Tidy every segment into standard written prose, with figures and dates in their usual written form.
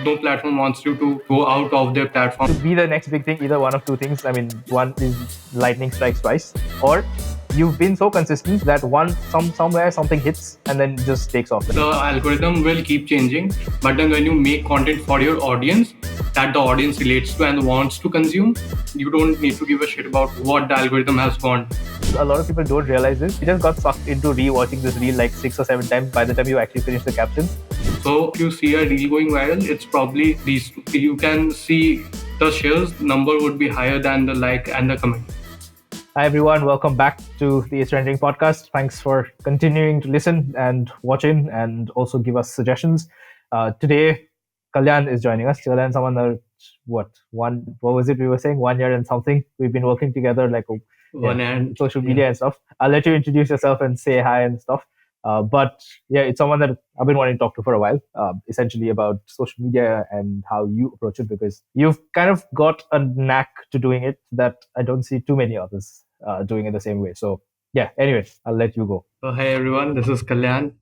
No platform wants you to go out of their platform. To be the next big thing, either one of two things. I mean, one is lightning strikes twice, or you've been so consistent that somewhere something hits and then just takes off. The algorithm will keep changing, but then when you make content for your audience that the audience relates to and wants to consume, you don't need to give a shit about what the algorithm has want. A lot of people don't realize this. You just got sucked into rewatching this reel like 6 or 7 times by the time you actually finish the captions. So if you see a reel going viral, it's probably these two. You can see the shares number would be higher than the like and the comment. Hi everyone, welcome back to the Audience-centric podcast. Thanks for continuing to listen and watch in and also give us suggestions. Today, Kalyan is joining us. Kalyan, someone that, what was it we were saying? 1 year and something. We've been working together like social media and stuff. I'll let you introduce yourself and say hi and stuff. But yeah, it's someone that I've been wanting to talk to for a while, essentially about social media and how you approach it, because you've kind of got a knack to doing it that I don't see too many others doing it the same way. So yeah, anyway, I'll let you go. So hey everyone, this is Kalyan.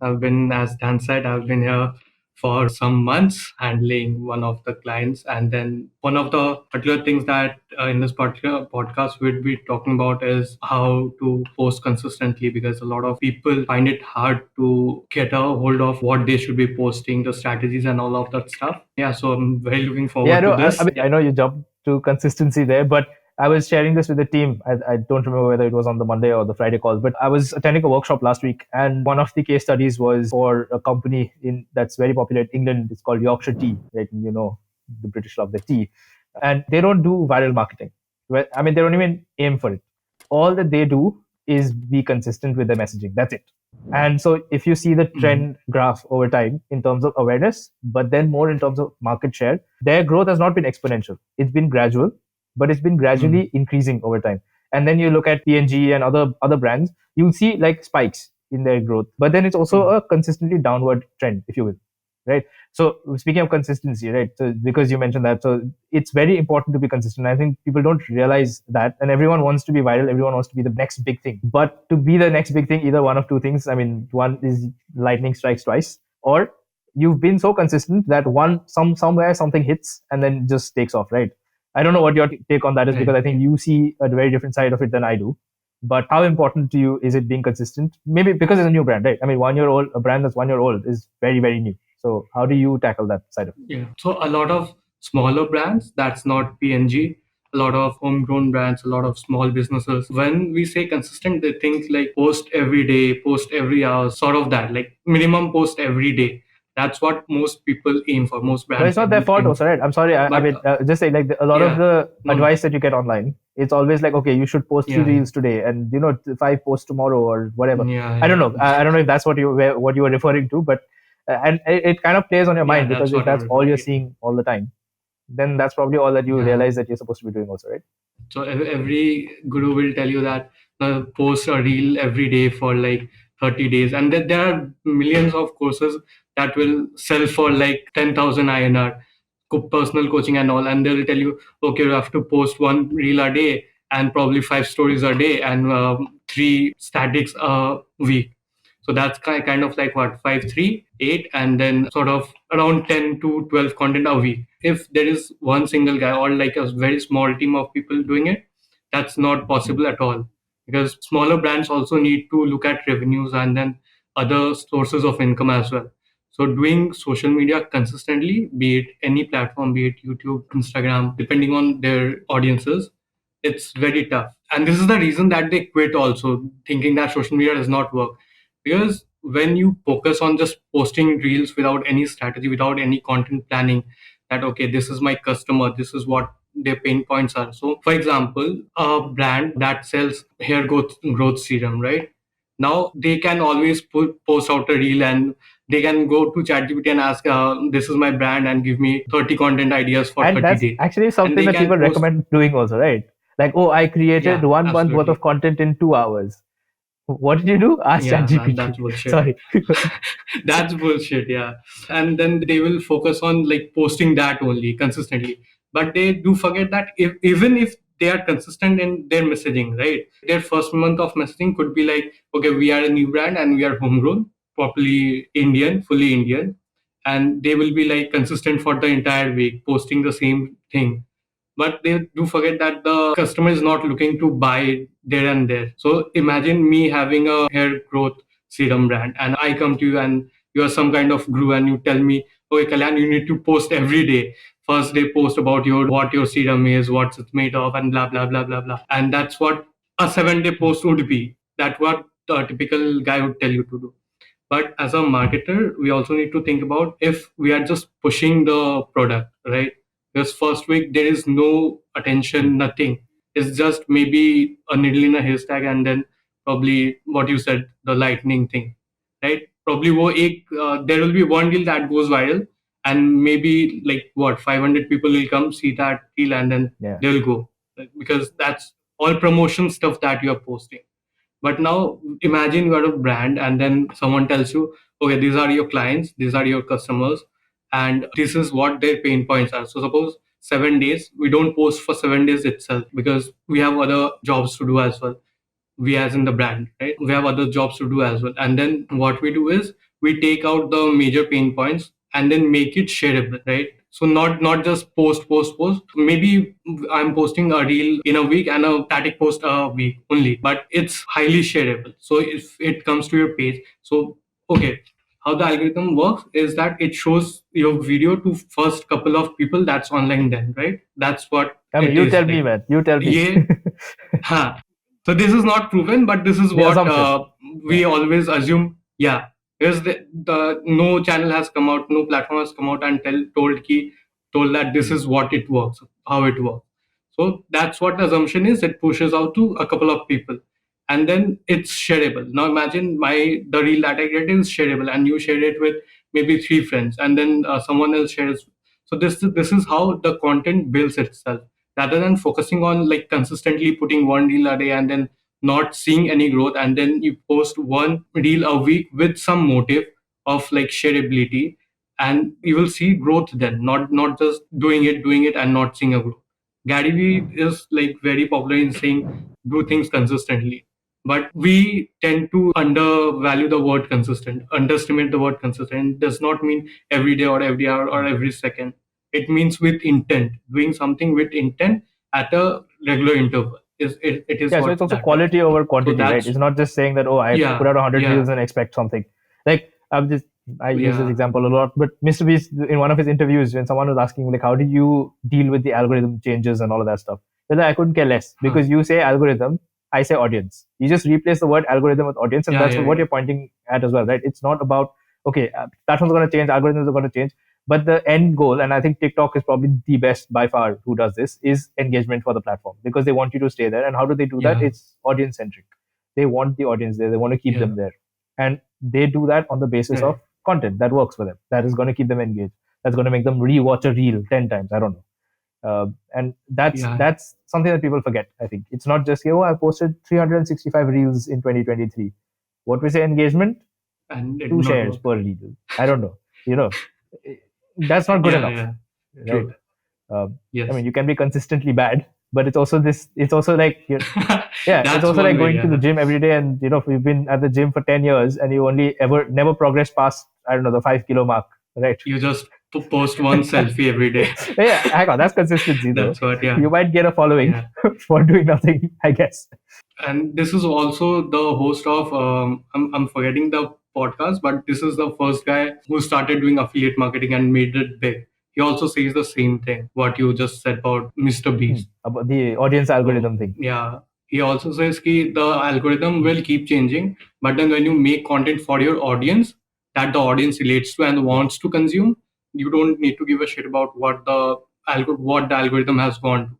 As Dan said, I've been here for some months handling one of the clients. And then one of the particular things that in this particular podcast we'll be talking about is how to post consistently, because a lot of people find it hard to get a hold of what they should be posting, the strategies and all of that stuff. Yeah, so I'm very looking forward to this. I know you jumped to consistency there, but I was sharing this with the team. I don't remember whether it was on the Monday or the Friday call, but I was attending a workshop last week, and one of the case studies was for a company that's very popular in England. It's called Yorkshire Tea, right? You know, the British love their tea, and they don't do viral marketing. Well, I mean, they don't even aim for it. All that they do is be consistent with their messaging. That's it. And so if you see the trend graph over time in terms of awareness, but then more in terms of market share, their growth has not been exponential. It's been gradual, but it's been gradually increasing over time. And then you look at P&G and other brands, you'll see like spikes in their growth, but then it's also a consistently downward trend, if you will, right? So speaking of consistency, right? So because you mentioned that, so it's very important to be consistent. I think people don't realize that, and everyone wants to be viral. Everyone wants to be the next big thing, but to be the next big thing, either one of two things. I mean, one is lightning strikes twice, or you've been so consistent that somewhere something hits and then just takes off, right? I don't know what your take on that is, because I think you see a very different side of it than I do. But how important to you is it being consistent? Maybe because it's a new brand, right? I mean, 1 year old, a brand that's 1 year old is very, very new. So how do you tackle that side of it? Yeah. So a lot of smaller brands, that's not PNG, a lot of homegrown brands, a lot of small businesses. When we say consistent, they think like post every day, post every hour, sort of that, like minimum post every day. That's what most people aim for, most brands. But it's not their fault also, right? I'm sorry. I mean, just say like a lot of the advice that you get online, it's always like, okay, you should post 3 reels today and, 5 posts tomorrow or whatever. I don't know. I don't know if that's what you were referring to, but and it kind of plays on your mind, because if that's all you're seeing all the time, then that's probably all that you realize that you're supposed to be doing also, right? So every guru will tell you that post a reel every day for like 30 days. And then there are millions of courses that will sell for like 10,000 INR, personal coaching and all. And they'll tell you, okay, you have to post 1 reel a day and probably 5 stories a day and 3 statics a week. So that's kind of like what, 5, 3, 8, and then sort of around 10 to 12 content a week. If there is one single guy or like a very small team of people doing it, that's not possible at all, because smaller brands also need to look at revenues and then other sources of income as well. So doing social media consistently, be it any platform, be it YouTube, Instagram, depending on their audiences, it's very tough. And this is the reason that they quit also, thinking that social media does not work. Because when you focus on just posting reels without any strategy, without any content planning, that okay, this is my customer, this is what their pain points are. So for example, a brand that sells hair growth serum, right? Now they can always post out a reel, and they can go to ChatGPT and ask, this is my brand and give me 30 content ideas for and 30 that's days. actually something that people recommend doing also, right? Like, oh, I created 1 month worth of content in 2 hours. What did you do? Ask ChatGPT. That's bullshit. Sorry. That's bullshit, yeah. And then they will focus on like posting that only consistently. But they do forget that even if they are consistent in their messaging, right? Their first month of messaging could be like, okay, we are a new brand and we are homegrown, properly Indian, fully Indian. and they will be like consistent for the entire week, posting the same thing. But they do forget that the customer is not looking to buy there and there. So imagine me having a hair growth serum brand, and I come to you and you are some kind of guru, and you tell me, okay, Kalyan, you need to post every day. First day post about your what your serum is, what it's made of, and blah blah blah blah blah. And that's what a 7 day post would be. That's what the typical guy would tell you to do. But as a marketer, we also need to think about if we are just pushing the product, right? Because first week there is no attention, nothing. It's just maybe a needle in a haystack, and then probably what you said, the lightning thing, right? Probably there will be one deal that goes viral, and maybe like what 500 people will come see that deal, and then Yeah. they'll go. Like, because that's all promotion stuff that you are posting. But now imagine you are a brand and then someone tells you, okay, these are your clients, these are your customers, and this is what their pain points are. So suppose 7 days, we don't post for 7 days itself because we have other jobs to do as well. We as in the brand, right? We have other jobs to do as well. And then what we do is we take out the major pain points and then make it shareable, right? So not just post. Maybe I'm posting a reel in a week and a static post a week only, but it's highly shareable. So if it comes to your page, so okay, how the algorithm works is that it shows your video to first couple of people that's online then, right? That's what I mean, it you is tell me, like. man. You tell me. Yeah, huh. So this is not proven, but this is The what assumption. we Yeah. always assume. Yeah, because the no channel has come out, no platform has come out and told that this is what it works, how it works. So that's what the assumption is. It pushes out to a couple of people, and then it's shareable. Now imagine the reel that I get is shareable, and you share it with maybe three friends, and then someone else shares. So this is how the content builds itself rather than focusing on like consistently putting one reel a day and then not seeing any growth, and then you post one reel a week with some motive of like shareability, and you will see growth then, not just doing it and not seeing a growth. Gary Vee is like very popular in saying do things consistently, but we tend to undervalue the word consistent, underestimate the word consistent. It does not mean every day or every hour or every second. It means with intent, doing something with intent at a regular interval. It is Yeah, so what it's also that is. quality over So quantity, right? that's It's not just saying that, oh, I put yeah, out 100 yeah, reels and expect something. Like, I use this yeah, example a lot, but Mr. Beast, in one of his interviews, when someone was asking, like, how do you deal with the algorithm changes and all of that stuff? He's like, I couldn't care less huh. because you say algorithm, I say audience. You just replace the word algorithm with audience, and Yeah, that's yeah, what yeah, you're pointing at as well, right? It's not about, okay, platforms are going to change, algorithms are going to change, but the end goal, and I think TikTok is probably the best by far who does this, is engagement for the platform because they want you to stay there. And how do they do that? yeah, It's audience centric. They want the audience there. They want to keep yeah. them there, and they do that on the basis of Correct. content that works for them. That is going to keep them engaged. That's going to make them rewatch a reel 10 times. I don't know. And Yeah, that's something that people forget. I think it's not just, oh, I posted 365 reels in 2023. What we say engagement, and it did two not shares work. per reel. I don't know. You know, that's not good Yeah, enough, yeah. right? True. I Yes. mean, you can be consistently bad, but it's also this. It's also like yeah, it's That's also one like way. going to the Yeah. gym every day, and if you've been at the gym for 10 years and you only ever never progressed past, I don't know, the 5 kilo mark, right? You just post one selfie every day. Yeah, hang on, that's consistency though. That's what. Yeah. You might get a following Yeah. for doing nothing, I guess. And this is also the host of I'm forgetting the podcast, but this is the first guy who started doing affiliate marketing and made it big. He also says the same thing what you just said about Mr. Beast. About the audience So algorithm thing. yeah, he also says ki the algorithm will keep changing, but then when you make content for your audience that the audience relates to and Yeah. wants to consume, you don't need to give a shit about what the algorithm has gone to.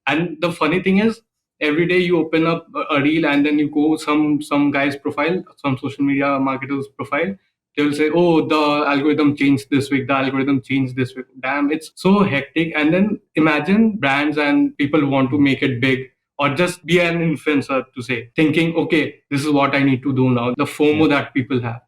And the funny thing is, every day you open up a reel and then you go some guy's profile, some social media marketer's profile. They will say, "Oh, the algorithm changed this week. The algorithm changed this week." Damn, it's so hectic. And then imagine brands and people want to make it big or just be an influencer to say, thinking, "Okay, this is what I need to do now." The Yeah. FOMO that people have.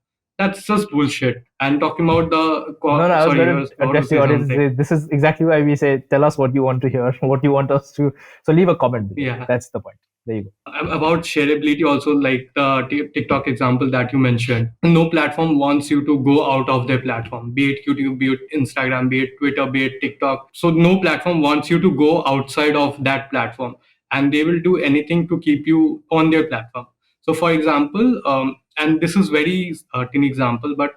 That's just bullshit. And talking about No, no, I was sorry, going you to was about to address the say audience. something. This is exactly why we say, tell us what you want to hear, what you want us to. So leave a comment below. Yeah. That's the point. There you go. About shareability also, like the TikTok example that you mentioned, no platform wants you to go out of their platform, be it YouTube, be it Instagram, be it Twitter, be it TikTok. So no platform wants you to go outside of that platform, and they will do anything to keep you on their platform. So for example, and this is very thin example, but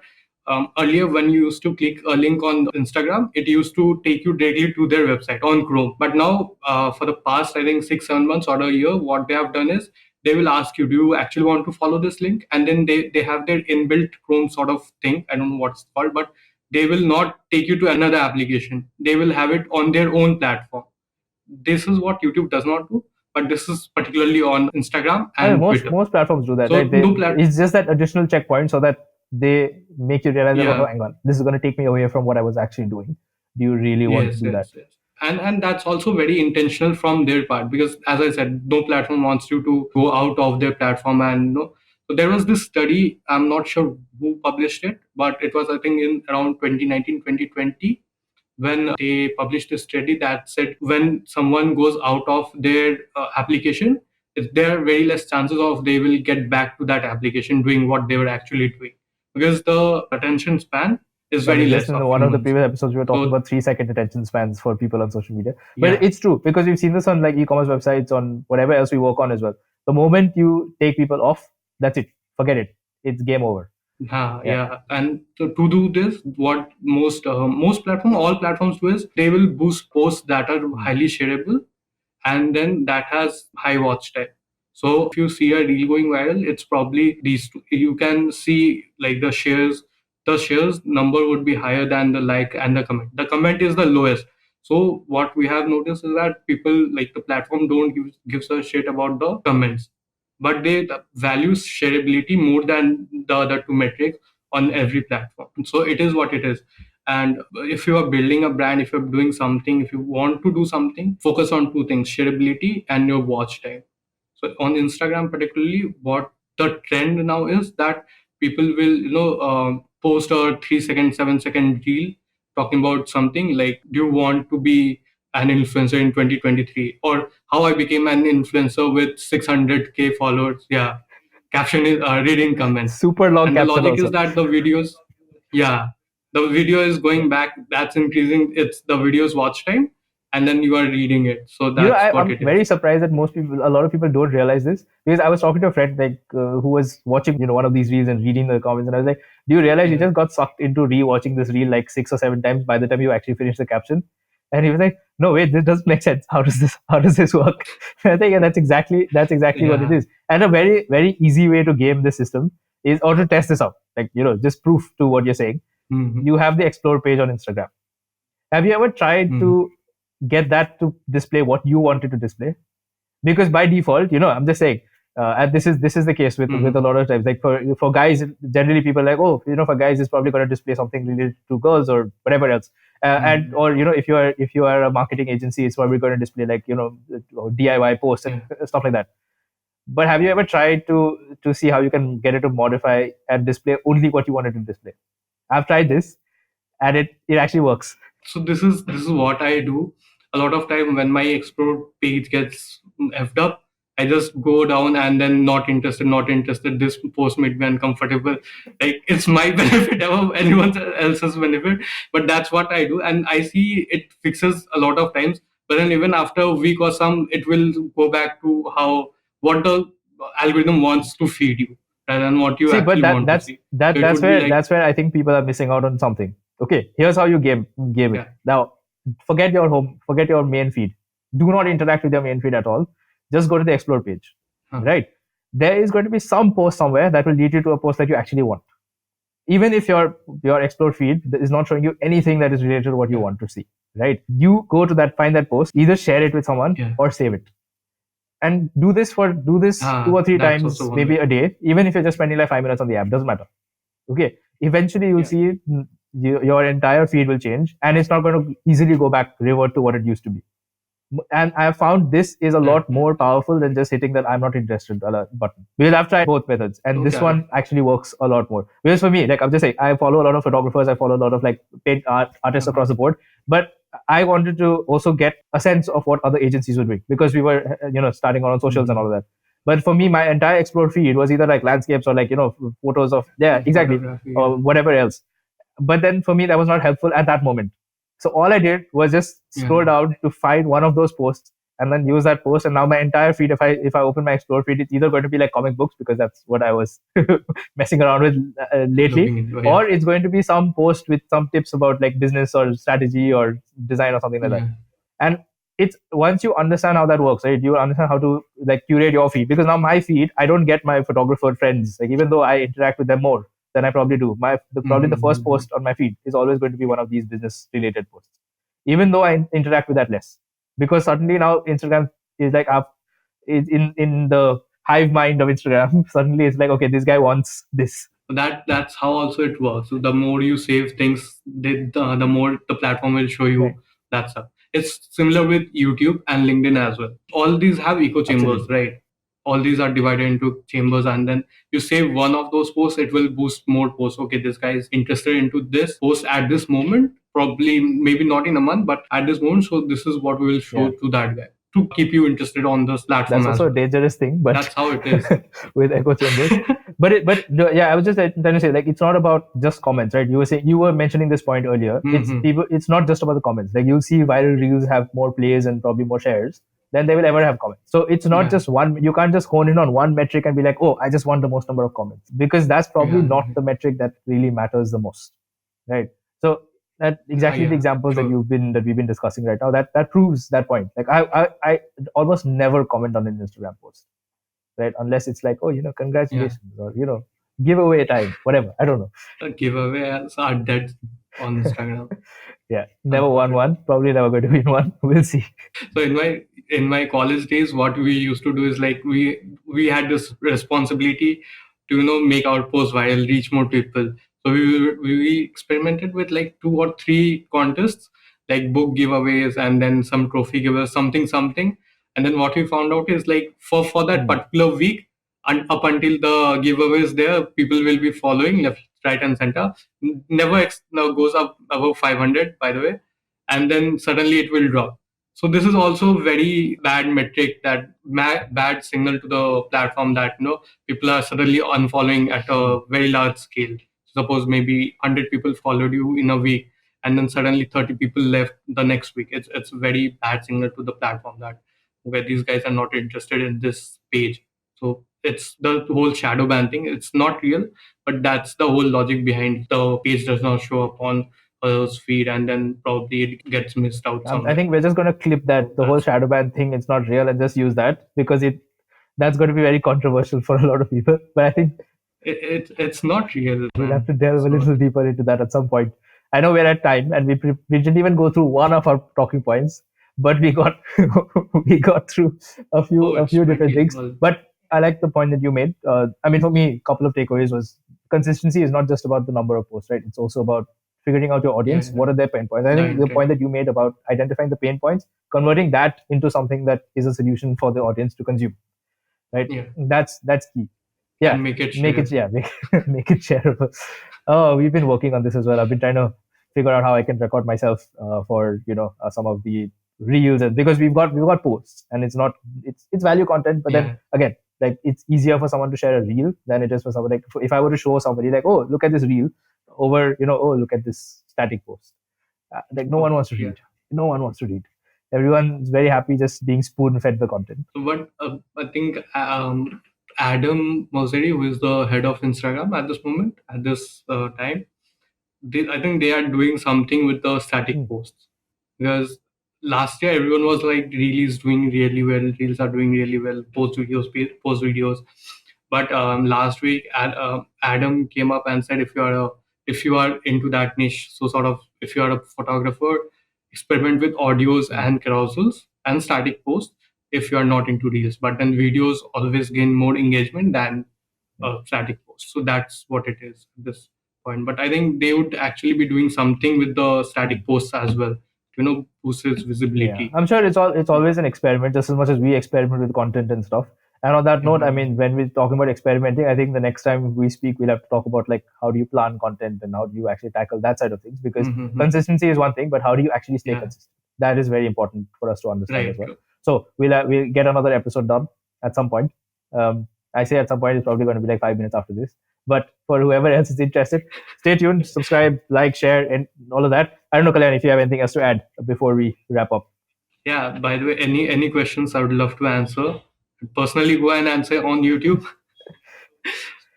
earlier when you used to click a link on Instagram, it used to take you directly to their website on Chrome. But now, for the past, I think 6 7 months or a year, what they have done is they will ask you, do you actually want to follow this link? And then they have their inbuilt Chrome sort of thing. I don't know what it's called, but they will not take you to another application. They will have it on their own platform. This is what YouTube does not do, but this is particularly on Instagram I mean, and most Twitter. most platforms do that, So right? no plat It's just that additional checkpoint so that they make you realize that, oh, yeah. hang on, this is going to take me away from what I was actually doing. Do you really want to Yes, do that? yes, yes. And that's also very intentional from their part, because as I said, no platform wants you to go out of their platform. And so there was this study, I'm not sure who published it, but it was, I think, in around 2019 2020, when they published a study that said when someone goes out of their application, there are very less chances of they will get back to that application doing what they were actually doing, because the attention span is I very mean, just less in of one of the humans. previous episodes, we were talking So about 3 second attention spans for people on social media. But yeah. it's true because we've seen this on like e-commerce websites, on whatever else we work on as well. The moment you take people off, that's it. Forget it. It's game over. Yeah, Yeah. yeah. And to do this, what all platforms do is they will boost posts that are highly shareable, and then that has high watch time. So if you see a reel going viral, it's probably these two. You can see like the shares number would be higher than the like and the comment. The comment is the lowest. So what we have noticed is that people, like, the platform don't gives a shit about the comments, but they value shareability more than the other two metrics on every platform. So it is what it is. And if you are building a brand, if you're doing something, if you want to do something, focus on two things: shareability and your watch time. So on Instagram particularly, what the trend now is that people will post a 3 second 7 second reel talking about something like, do you want to be an influencer in 2023, or how I became an influencer with 600K followers. Yeah, caption is reading comments. Super long And the caption logic is also. that the videos, yeah, the video is going back, that's increasing it's the video's watch time, and then you are reading it. So that's what I'm it very is. surprised that a lot of people don't realize this because I was talking to a friend like who was watching, one of these reels and reading the comments, and I was like, "Do you realize you Yeah. just got sucked into rewatching this reel like 6 or 7 times by the time you actually finish the caption?" And he was like, "No, wait, this doesn't make sense. How does this work?" And I think yeah, that's exactly what it Yeah. is. And a very very easy way to game this system is or to test this out, like just proof to what you're saying. Hmm. You have the explore page on Instagram. Have you ever tried Hmm. to get that to display what you wanted to display? Because by default, I'm just saying, and this is the case with a Hmm. lot of times. Like for guys, generally people are like, oh, for guys, it's probably going to display something related to girls or whatever else. And Hmm. or if you are a marketing agency, it's probably going to display like DIY posts and Yeah. stuff like that. But have you ever tried to see how you can get it to modify and display only what you wanted to display? I've tried this, and it actually works. So this is what I do. A lot of time when my explore page gets effed up, I just go down and then not interested, not interested. This post made me uncomfortable. Like, it's my benefit over anyone else's benefit, but that's what I do, and I see it fixes a lot of times. But then even after a week or some, it will go back to how what the algorithm wants to feed you rather than what you See, but actually that want to that's see. that So it that's would be where like, that's where I think people are missing out on something. Okay, here's how you game it. yeah, Now, forget your main feed. Do not interact with your main feed at all. Just go to the explore page. huh, Right? There is going to be some post somewhere that will lead you to a post that you actually want. Even if your explore feed is not showing you anything that is related to what you yeah, want to see. Right? You go to that, find that post, either share it with someone yeah. or save it, and do this two or three That's also times one maybe way. a day, even if you're just spending like 5 minutes on the app, doesn't matter. Okay, eventually you'll Yeah. see your entire feed will change, and it's not going to easily go back revert to what it used to be. And I have found this is a Yeah. lot more powerful than just hitting that I'm not interested button, because I've tried both methods, and this Okay. one actually works a lot more. Because for me, like I'm just saying, I follow a lot of photographers, I follow a lot of like paint artists Uh-huh. across the board, but I wanted to also get a sense of what other agencies were doing because we were, starting on socials and all of that. But for me, my entire explore feed was either like landscapes or like, photos of, yeah, exactly, Photography. Yeah. or whatever else. But then for me, that was not helpful at that moment. So all I did was just Yeah. scroll down to find one of those posts and then use that post. And now my entire feed, if I open my explore feed, it's either going to be like comic books because that's what I was messing around with lately, Looking into. Yeah. or it's going to be some post with some tips about like business or strategy or design or something like that. Yeah. And it's once you understand how that works, right? You understand how to like curate your feed, because now my feed, I don't get my photographer friends, like even though I interact with them more than I probably do. Probably the first post on my feed is always going to be one of these business related posts, even though I interact with that less, because suddenly now Instagram is like up is in the hive mind of Instagram. Suddenly it's like, okay, this guy wants this. That's how also it works. So the more you save things, the more the platform will show you Right. that stuff. It's similar with YouTube and LinkedIn as well. All these have echo chambers, Absolutely. right? All these are divided into chambers, and then you save one of those posts, it will boost more posts. Okay, this guy is interested into this post at this moment, probably maybe not in a month, but at this moment. So this is what we will show Yeah. to that guy to keep you interested on this That's platform as also a well. dangerous thing, but That's how it is. with echo chambers. Yeah, I was just trying to say, like, it's not about just comments, right? You were mentioning this point earlier. It's Mhm. people. It's not just about the comments. Like, you'll see viral reels have more plays and probably more shares than they will ever have comments. So it's not Yeah. just one. You can't just hone in on one metric and be like, oh, I just want the most number of comments, because that's probably Yeah. not the metric that really matters the most, right? So that exactly the Yeah. examples True. that we've been discussing right now, that proves that point. Like, I almost never comment on an Instagram post, right? Unless it's like, oh, Yeah. congratulations, or giveaway time, whatever. I don't know. Giveaways are dead on Instagram. Yeah, never won one. Probably never going to win one. We'll see. So in my college days, what we used to do is like we had this responsibility to make our post viral, reach more people. So we experimented with like 2 or 3 contests, like book giveaways and then some trophy giveaways, something. And then what we found out is like for that Hmm. particular week and up until the giveaways there, people will be following left, right, and center. Never now goes up above 500, by the way, and then suddenly it will drop. So this is also very bad metric, that bad signal to the platform, that people are suddenly unfollowing at a very large scale. Suppose maybe 100 people followed you in a week, and then suddenly 30 people left the next week. It's a very bad signal to the platform that where these guys are not interested in this page. So it's the whole shadow ban thing. It's not real, but that's the whole logic behind the page does not show up on others' feed, and then probably it gets missed out I somewhere. think we're just going to clip So that the whole that's shadow ban thing. It's not real, and just use that because that's going to be very controversial for a lot of people. But I think it's not real, we'll have man. to delve a It's not. little deeper into that at some point. I know we're at time, and we didn't even go through one of our talking points, but we got we got through Oh, a it's few different pretty things. well. But I like the point that you made. I mean, for me, a couple of takeaways was consistency is not just about the number of posts, right? It's also about figuring out your Yeah, audience. yeah. What are their pain points? I The think the intent. point that you made about identifying the pain points, converting that into something that is a solution for the audience to consume, right? Yeah, That's key. Yeah, and make it make it, shareable. yeah, make it shareable. Oh, we've been working on this as well. I've been trying to figure out how I can record myself for some of the reels, and because we've got posts, and it's value content, but then Yeah, again, like, it's easier for someone to share a reel than it is for someone, like, if I were to show somebody like, oh, look at this reel over, oh, look at this static post. Like, no one wants to yeah. read. No one wants to read. Everyone's very happy just being spoon fed the content. So what I think Adam Mosseri, who is the head of Instagram at this moment, at this time, I think they are doing something with the static Hmm. posts, because last year everyone was like reels doing really well, reels are doing really well, post videos. But last week Adam came up and said, if you are into that niche, so sort of if you are a photographer, experiment with audios Hmm. and carousels and static posts if you are not into reels. But then videos always gain more engagement than static posts. So that's what it is at this point. But I think they would actually be doing something with the Hmm. static posts as well, boost its Yeah, visibility. I'm sure it's always an experiment, just as much as we experiment with content and stuff. And on that note, I Mhm. mean, when we're talking about experimenting, I think the next time we speak, we'll have to talk about, like, how do you plan content and how do you actually tackle that side of things, because Mhm. consistency is one thing, but how do you actually stay Yeah, consistent? that is very important for us to understand as Right. well. So we'll get another episode done at some point. I say at some point, it's probably going to be like 5 minutes after this. But for whoever else is interested, stay tuned, subscribe, like, share, and all of that. I don't know, Kalyan, if you have anything else to add before we wrap up. Yeah. By the way, any questions I would love to answer. Personally, go and answer on YouTube.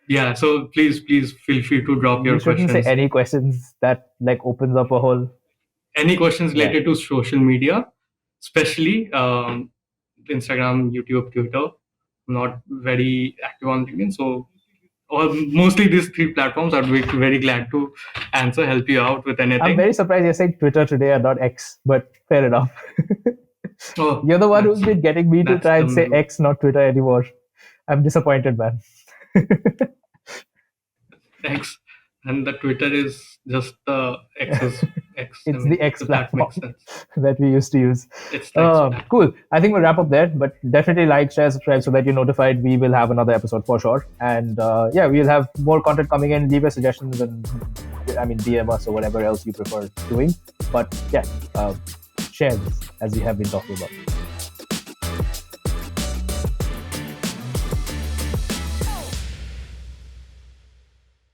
Yeah. So please feel free to drop You your shouldn't say questions. any questions that like opens up a whole. Any questions Yeah. related to social media, especially Instagram, YouTube, Twitter. I'm not very active on LinkedIn, so or mostly these three platforms. I'd be very glad to answer, help you out with I'm anything. very surprised you're saying Twitter today and not X, but fair enough. Oh, You're the one who's been getting me to that's try the and say middle. X, not Twitter anymore. I'm disappointed, man. X, and the Twitter is just the X's X. I It's the mean, X if that makes platform sense. that we used to use. It's the X platform. Cool. I think we'll wrap up there, but definitely like, share, subscribe so that you're notified. We will have another episode for sure. And yeah, we'll have more content coming in. Leave your suggestions and DM us or whatever else you prefer doing. But yeah, share this as we have been talking about.